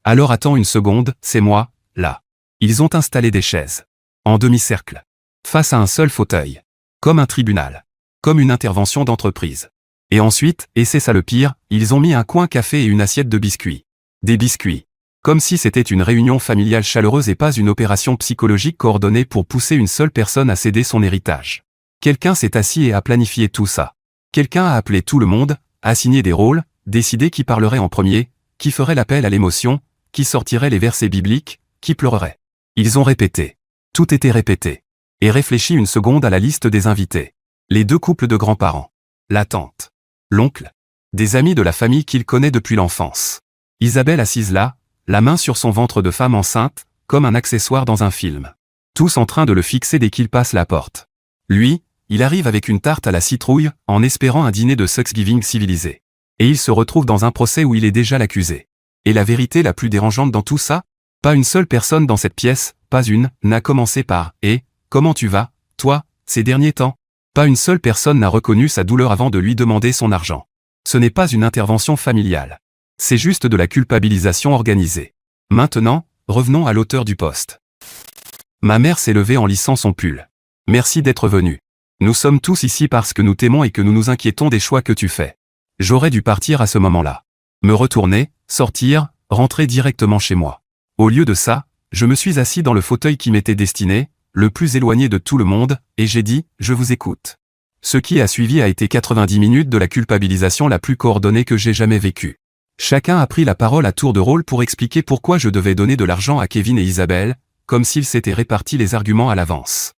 [SPEAKER 1] Alors attends une seconde, c'est moi, là. Ils ont installé des chaises. En demi-cercle. Face à un seul fauteuil. Comme un tribunal. Comme une intervention d'entreprise. Et ensuite, et c'est ça le pire, ils ont mis un coin café et une assiette de biscuits. Des biscuits. Comme si c'était une réunion familiale chaleureuse et pas une opération psychologique coordonnée pour pousser une seule personne à céder son héritage. Quelqu'un s'est assis et a planifié tout ça. Quelqu'un a appelé tout le monde, assigné des rôles, décidé qui parlerait en premier, qui ferait l'appel à l'émotion, qui sortirait les versets bibliques, qui pleurerait. Ils ont répété. Tout était répété. Et réfléchi une seconde à la liste des invités. Les 2 couples de grands-parents. La tante. L'oncle. Des amis de la famille qu'il connaît depuis l'enfance. Isabelle assise là, la main sur son ventre de femme enceinte, comme un accessoire dans un film. Tous en train de le fixer dès qu'il passe la porte. Lui, il arrive avec une tarte à la citrouille, en espérant un dîner de Thanksgiving civilisé. Et il se retrouve dans un procès où il est déjà l'accusé. Et la vérité la plus dérangeante dans tout ça? Pas une seule personne dans cette pièce, pas une, n'a commencé par « Et, comment tu vas, toi, ces derniers temps ?» Pas une seule personne n'a reconnu sa douleur avant de lui demander son argent. Ce n'est pas une intervention familiale. C'est juste de la culpabilisation organisée. Maintenant, revenons à l'auteur du post. Ma mère s'est levée en lissant son pull. Merci d'être venu. Nous sommes tous ici parce que nous t'aimons et que nous nous inquiétons des choix que tu fais. J'aurais dû partir à ce moment-là. Me retourner, sortir, rentrer directement chez moi. Au lieu de ça, je me suis assis dans le fauteuil qui m'était destiné, le plus éloigné de tout le monde, et j'ai dit « Je vous écoute ». Ce qui a suivi a été 90 minutes de la culpabilisation la plus coordonnée que j'ai jamais vécue. Chacun a pris la parole à tour de rôle pour expliquer pourquoi je devais donner de l'argent à Kevin et Isabelle, comme s'ils s'étaient répartis les arguments à l'avance.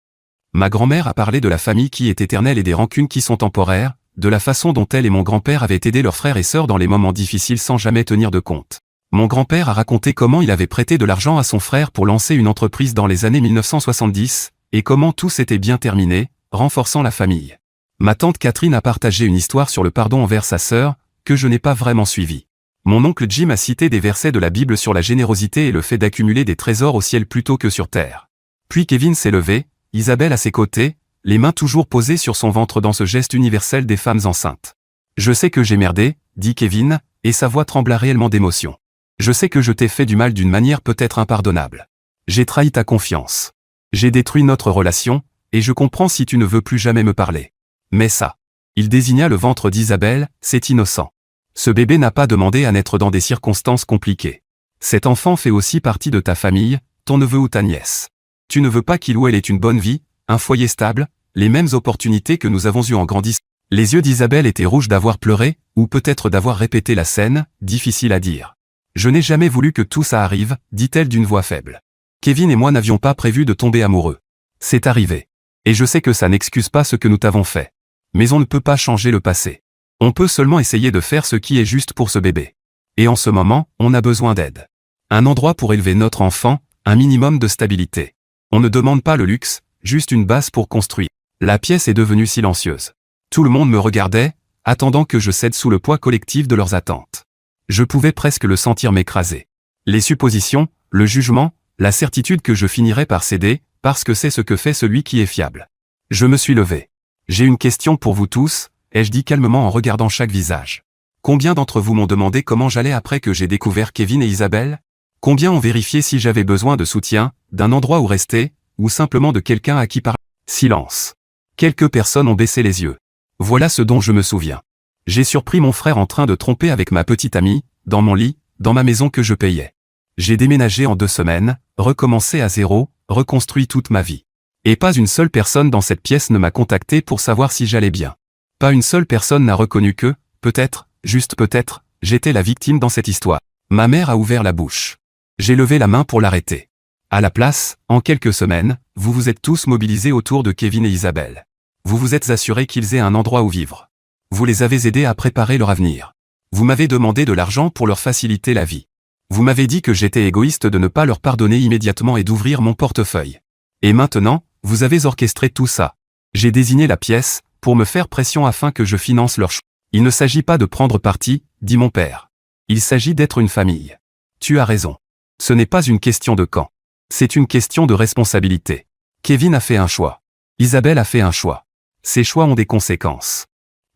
[SPEAKER 1] Ma grand-mère a parlé de la famille qui est éternelle et des rancunes qui sont temporaires, de la façon dont elle et mon grand-père avaient aidé leurs frères et sœurs dans les moments difficiles sans jamais tenir de compte. Mon grand-père a raconté comment il avait prêté de l'argent à son frère pour lancer une entreprise dans les années 1970, et comment tout s'était bien terminé, renforçant la famille. Ma tante Catherine a partagé une histoire sur le pardon envers sa sœur, que je n'ai pas vraiment suivie. Mon oncle Jim a cité des versets de la Bible sur la générosité et le fait d'accumuler des trésors au ciel plutôt que sur terre. Puis Kevin s'est levé, Isabelle à ses côtés, les mains toujours posées sur son ventre dans ce geste universel des femmes enceintes. « Je sais que j'ai merdé », dit Kevin, et sa voix trembla réellement d'émotion. « Je sais que je t'ai fait du mal d'une manière peut-être impardonnable. J'ai trahi ta confiance. J'ai détruit notre relation, et je comprends si tu ne veux plus jamais me parler. Mais ça. » Il désigna le ventre d'Isabelle, c'est innocent. Ce bébé n'a pas demandé à naître dans des circonstances compliquées. Cet enfant fait aussi partie de ta famille, ton neveu ou ta nièce. Tu ne veux pas qu'il ou elle ait une bonne vie, un foyer stable, les mêmes opportunités que nous avons eues en grandissant. Les yeux d'Isabelle étaient rouges d'avoir pleuré, ou peut-être d'avoir répété la scène, difficile à dire. Je n'ai jamais voulu que tout ça arrive, dit-elle d'une voix faible. Kevin et moi n'avions pas prévu de tomber amoureux. C'est arrivé. Et je sais que ça n'excuse pas ce que nous t'avons fait. Mais on ne peut pas changer le passé. On peut seulement essayer de faire ce qui est juste pour ce bébé. Et en ce moment, on a besoin d'aide. Un endroit pour élever notre enfant, un minimum de stabilité. On ne demande pas le luxe, juste une base pour construire. La pièce est devenue silencieuse. Tout le monde me regardait, attendant que je cède sous le poids collectif de leurs attentes. Je pouvais presque le sentir m'écraser. Les suppositions, le jugement, la certitude que je finirais par céder, parce que c'est ce que fait celui qui est fiable. Je me suis levé. J'ai une question pour vous tous, ai-je dit calmement en regardant chaque visage. Combien d'entre vous m'ont demandé comment j'allais après que j'ai découvert Kevin et Isabelle? Combien ont vérifié si j'avais besoin de soutien, d'un endroit où rester, ou simplement de quelqu'un à qui parler? Silence. Quelques personnes ont baissé les yeux. Voilà ce dont je me souviens. J'ai surpris mon frère en train de tromper avec ma petite amie, dans mon lit, dans ma maison que je payais. J'ai déménagé en 2 semaines, recommencé à zéro, reconstruit toute ma vie. Et pas une seule personne dans cette pièce ne m'a contacté pour savoir si j'allais bien. Pas une seule personne n'a reconnu que, peut-être, juste peut-être, j'étais la victime dans cette histoire. Ma mère a ouvert la bouche. J'ai levé la main pour l'arrêter. À la place, en quelques semaines, vous vous êtes tous mobilisés autour de Kevin et Isabelle. Vous vous êtes assurés qu'ils aient un endroit où vivre. Vous les avez aidés à préparer leur avenir. Vous m'avez demandé de l'argent pour leur faciliter la vie. Vous m'avez dit que j'étais égoïste de ne pas leur pardonner immédiatement et d'ouvrir mon portefeuille. Et maintenant, vous avez orchestré tout ça. J'ai désigné la pièce, pour me faire pression afin que je finance leur choix. Il ne s'agit pas de prendre parti, dit mon père. Il s'agit d'être une famille. Tu as raison. Ce n'est pas une question de quand. C'est une question de responsabilité. Kevin a fait un choix. Isabelle a fait un choix. Ces choix ont des conséquences.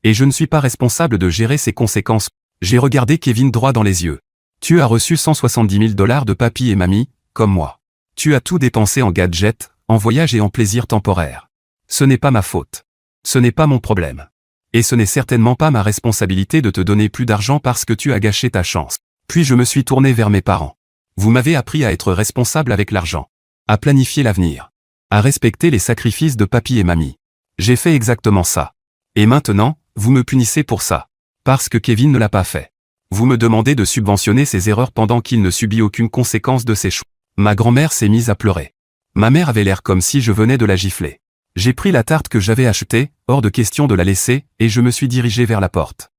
[SPEAKER 1] Et je ne suis pas responsable de gérer ces conséquences. J'ai regardé Kevin droit dans les yeux. Tu as reçu 170 000 $ de papy et mamie, comme moi. Tu as tout dépensé en gadgets, en voyages et en plaisirs temporaires. Ce n'est pas ma faute. Ce n'est pas mon problème. Et ce n'est certainement pas ma responsabilité de te donner plus d'argent parce que tu as gâché ta chance. Puis je me suis tourné vers mes parents. Vous m'avez appris à être responsable avec l'argent. À planifier l'avenir. À respecter les sacrifices de papy et mamie. J'ai fait exactement ça. Et maintenant, vous me punissez pour ça. Parce que Kevin ne l'a pas fait. Vous me demandez de subventionner ses erreurs pendant qu'il ne subit aucune conséquence de ses choix. Ma grand-mère s'est mise à pleurer. Ma mère avait l'air comme si je venais de la gifler. J'ai pris la tarte que j'avais achetée, hors de question de la laisser, et je me suis dirigé vers la porte.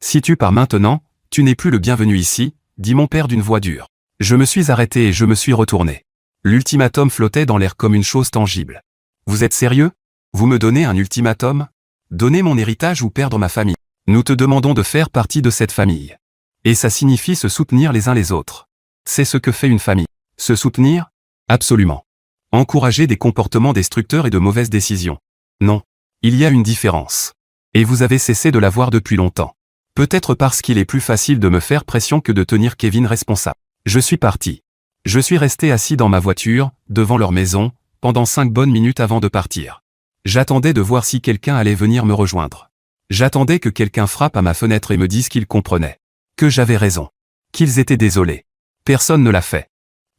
[SPEAKER 1] Si tu pars maintenant, tu n'es plus le bienvenu ici, dit mon père d'une voix dure. Je me suis arrêté et je me suis retourné. L'ultimatum flottait dans l'air comme une chose tangible. Vous êtes sérieux? Vous me donnez un ultimatum? Donner mon héritage ou perdre ma famille? Nous te demandons de faire partie de cette famille. Et ça signifie se soutenir les uns les autres. C'est ce que fait une famille. Se soutenir? Absolument. Encourager des comportements destructeurs et de mauvaises décisions. Non. Il y a une différence. Et vous avez cessé de la voir depuis longtemps. Peut-être parce qu'il est plus facile de me faire pression que de tenir Kevin responsable. Je suis parti. Je suis resté assis dans ma voiture, devant leur maison, pendant 5 bonnes minutes avant de partir. J'attendais de voir si quelqu'un allait venir me rejoindre. J'attendais que quelqu'un frappe à ma fenêtre et me dise qu'il comprenait. Que j'avais raison. Qu'ils étaient désolés. Personne ne l'a fait.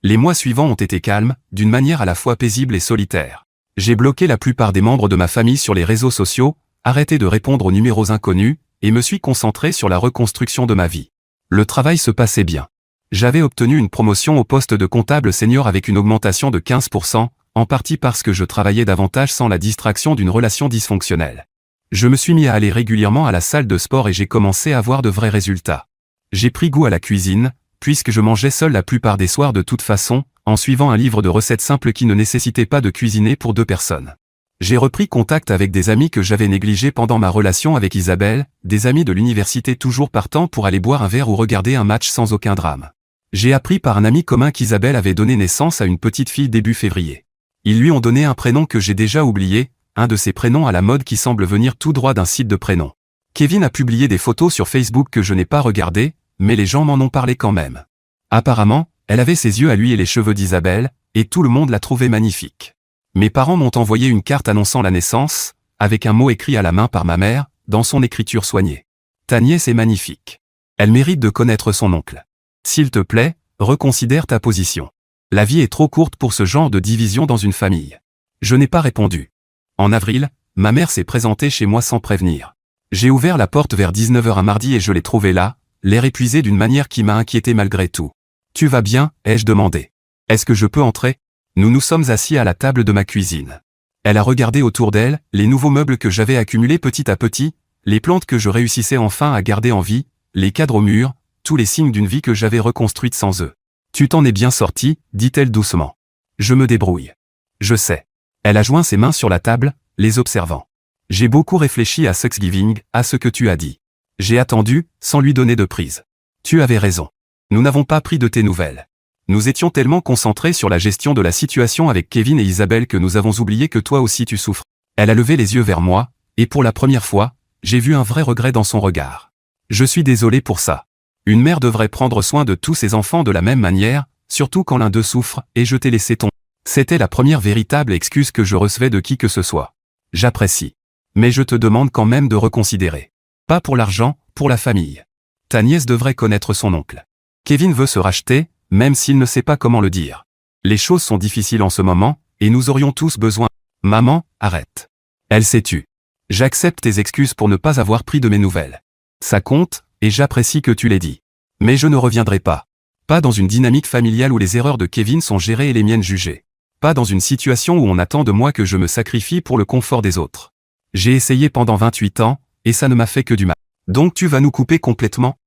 [SPEAKER 1] Les mois suivants ont été calmes, d'une manière à la fois paisible et solitaire. J'ai bloqué la plupart des membres de ma famille sur les réseaux sociaux, arrêté de répondre aux numéros inconnus, et me suis concentré sur la reconstruction de ma vie. Le travail se passait bien. J'avais obtenu une promotion au poste de comptable senior avec une augmentation de 15%, en partie parce que je travaillais davantage sans la distraction d'une relation dysfonctionnelle. Je me suis mis à aller régulièrement à la salle de sport et j'ai commencé à avoir de vrais résultats. J'ai pris goût à la cuisine, puisque je mangeais seul la plupart des soirs de toute façon, en suivant un livre de recettes simples qui ne nécessitait pas de cuisiner pour 2 personnes. J'ai repris contact avec des amis que j'avais négligés pendant ma relation avec Isabelle, des amis de l'université toujours partants pour aller boire un verre ou regarder un match sans aucun drame. J'ai appris par un ami commun qu'Isabelle avait donné naissance à une petite fille début février. Ils lui ont donné un prénom que j'ai déjà oublié, un de ces prénoms à la mode qui semble venir tout droit d'un site de prénoms. Kevin a publié des photos sur Facebook que je n'ai pas regardées, mais les gens m'en ont parlé quand même. Apparemment, elle avait ses yeux à lui et les cheveux d'Isabelle, et tout le monde l'a trouvée magnifique. Mes parents m'ont envoyé une carte annonçant la naissance, avec un mot écrit à la main par ma mère, dans son écriture soignée. Ta nièce est magnifique. Elle mérite de connaître son oncle. S'il te plaît, reconsidère ta position. La vie est trop courte pour ce genre de division dans une famille. Je n'ai pas répondu. En avril, ma mère s'est présentée chez moi sans prévenir. J'ai ouvert la porte vers 19h un mardi et je l'ai trouvée là, l'air épuisé d'une manière qui m'a inquiété malgré tout. « Tu vas bien ?» ai-je demandé. « Est-ce que je peux entrer ?» Nous nous sommes assis à la table de ma cuisine. Elle a regardé autour d'elle, les nouveaux meubles que j'avais accumulés petit à petit, les plantes que je réussissais enfin à garder en vie, les cadres au mur, tous les signes d'une vie que j'avais reconstruite sans eux. « Tu t'en es bien sorti ?» dit-elle doucement. « Je me débrouille. »« Je sais. » Elle a joint ses mains sur la table, les observant. « J'ai beaucoup réfléchi à Thanksgiving, à ce que tu as dit. J'ai attendu, sans lui donner de prise. Tu avais raison. Nous n'avons pas pris de tes nouvelles. Nous étions tellement concentrés sur la gestion de la situation avec Kevin et Isabelle que nous avons oublié que toi aussi tu souffres. » Elle a levé les yeux vers moi, et pour la première fois, j'ai vu un vrai regret dans son regard. « Je suis désolé pour ça. Une mère devrait prendre soin de tous ses enfants de la même manière, surtout quand l'un d'eux souffre, et je t'ai laissé tomber. » C'était la première véritable excuse que je recevais de qui que ce soit. J'apprécie. Mais je te demande quand même de reconsidérer. Pas pour l'argent, pour la famille. Ta nièce devrait connaître son oncle. Kevin veut se racheter, même s'il ne sait pas comment le dire. Les choses sont difficiles en ce moment, et nous aurions tous besoin. Maman, arrête. Elle s'est tue. J'accepte tes excuses pour ne pas avoir pris de mes nouvelles. Ça compte, et j'apprécie que tu l'aies dit. Mais je ne reviendrai pas. Pas dans une dynamique familiale où les erreurs de Kevin sont gérées et les miennes jugées. Pas dans une situation où on attend de moi que je me sacrifie pour le confort des autres. J'ai essayé pendant 28 ans, et ça ne m'a fait que du mal. Donc tu vas nous couper complètement?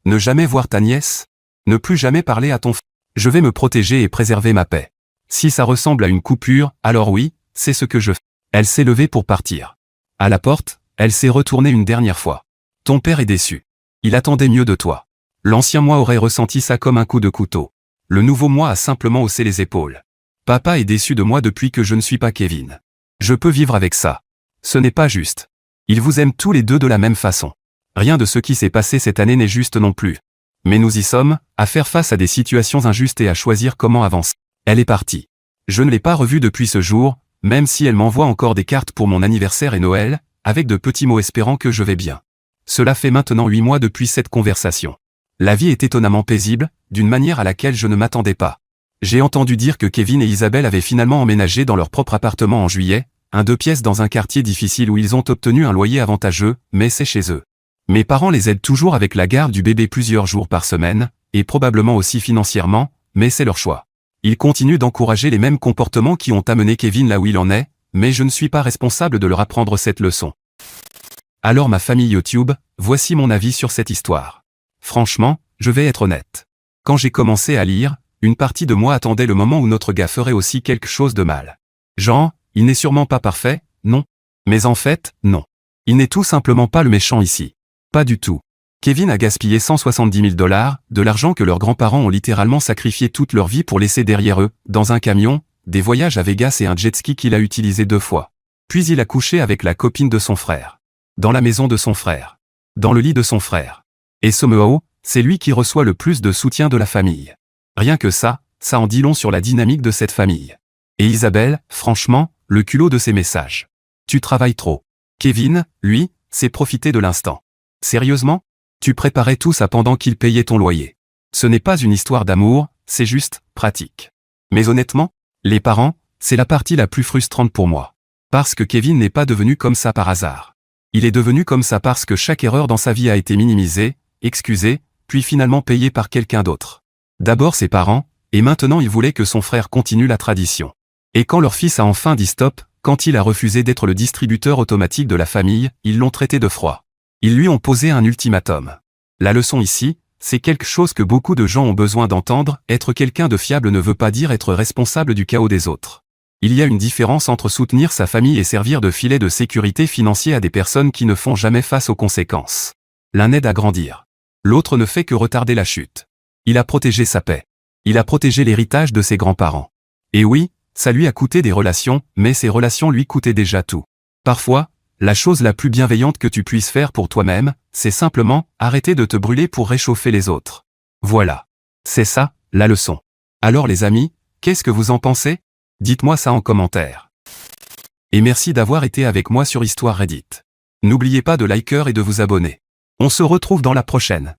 [SPEAKER 1] Ne jamais voir ta nièce? Ne plus jamais parler à ton frère? Je vais me protéger et préserver ma paix. Si ça ressemble à une coupure, alors oui, c'est ce que je fais. Elle s'est levée pour partir. À la porte, elle s'est retournée une dernière fois. Ton père est déçu. Il attendait mieux de toi. L'ancien moi aurait ressenti ça comme un coup de couteau. Le nouveau moi a simplement haussé les épaules. Papa est déçu de moi depuis que je ne suis pas Kevin. Je peux vivre avec ça. Ce n'est pas juste. Il vous aime tous les deux de la même façon. Rien de ce qui s'est passé cette année n'est juste non plus. Mais nous y sommes, à faire face à des situations injustes et à choisir comment avancer. Elle est partie. Je ne l'ai pas revue depuis ce jour, même si elle m'envoie encore des cartes pour mon anniversaire et Noël, avec de petits mots espérant que je vais bien. Cela fait maintenant 8 mois depuis cette conversation. La vie est étonnamment paisible, d'une manière à laquelle je ne m'attendais pas. J'ai entendu dire que Kevin et Isabelle avaient finalement emménagé dans leur propre appartement en juillet, un 2 pièces dans un quartier difficile où ils ont obtenu un loyer avantageux, mais c'est chez eux. Mes parents les aident toujours avec la garde du bébé plusieurs jours par semaine, et probablement aussi financièrement, mais c'est leur choix. Ils continuent d'encourager les mêmes comportements qui ont amené Kevin là où il en est, mais je ne suis pas responsable de leur apprendre cette leçon. Alors ma famille YouTube, voici mon avis sur cette histoire. Franchement, je vais être honnête. Quand j'ai commencé à lire, une partie de moi attendait le moment où notre gars ferait aussi quelque chose de mal. Genre, il n'est sûrement pas parfait, non. Mais en fait, non. Il n'est tout simplement pas le méchant ici. Pas du tout. Kevin a gaspillé 170 000 $, de l'argent que leurs grands-parents ont littéralement sacrifié toute leur vie pour laisser derrière eux, dans un camion, des voyages à Vegas et un jet ski qu'il a utilisé 2 fois. Puis il a couché avec la copine de son frère. Dans la maison de son frère. Dans le lit de son frère. Et somehow, c'est lui qui reçoit le plus de soutien de la famille. Rien que ça en dit long sur la dynamique de cette famille. Et Isabelle, franchement, le culot de ces messages. Tu travailles trop. Kevin, lui, s'est profité de l'instant. Sérieusement? Tu préparais tout ça pendant qu'il payait ton loyer. Ce n'est pas une histoire d'amour, c'est juste pratique. Mais honnêtement, les parents, c'est la partie la plus frustrante pour moi. Parce que Kevin n'est pas devenu comme ça par hasard. Il est devenu comme ça parce que chaque erreur dans sa vie a été minimisée, excusée, puis finalement payée par quelqu'un d'autre. D'abord ses parents, et maintenant il voulait que son frère continue la tradition. Et quand leur fils a enfin dit stop, quand il a refusé d'être le distributeur automatique de la famille, ils l'ont traité de froid. Ils lui ont posé un ultimatum. La leçon ici, c'est quelque chose que beaucoup de gens ont besoin d'entendre, être quelqu'un de fiable ne veut pas dire être responsable du chaos des autres. Il y a une différence entre soutenir sa famille et servir de filet de sécurité financier à des personnes qui ne font jamais face aux conséquences. L'un aide à grandir. L'autre ne fait que retarder la chute. Il a protégé sa paix. Il a protégé l'héritage de ses grands-parents. Et oui, ça lui a coûté des relations, mais ces relations lui coûtaient déjà tout. Parfois, la chose la plus bienveillante que tu puisses faire pour toi-même, c'est simplement arrêter de te brûler pour réchauffer les autres. Voilà. C'est ça, la leçon. Alors les amis, qu'est-ce que vous en pensez? Dites-moi ça en commentaire. Et merci d'avoir été avec moi sur Histoire Reddit. N'oubliez pas de liker et de vous abonner. On se retrouve dans la prochaine.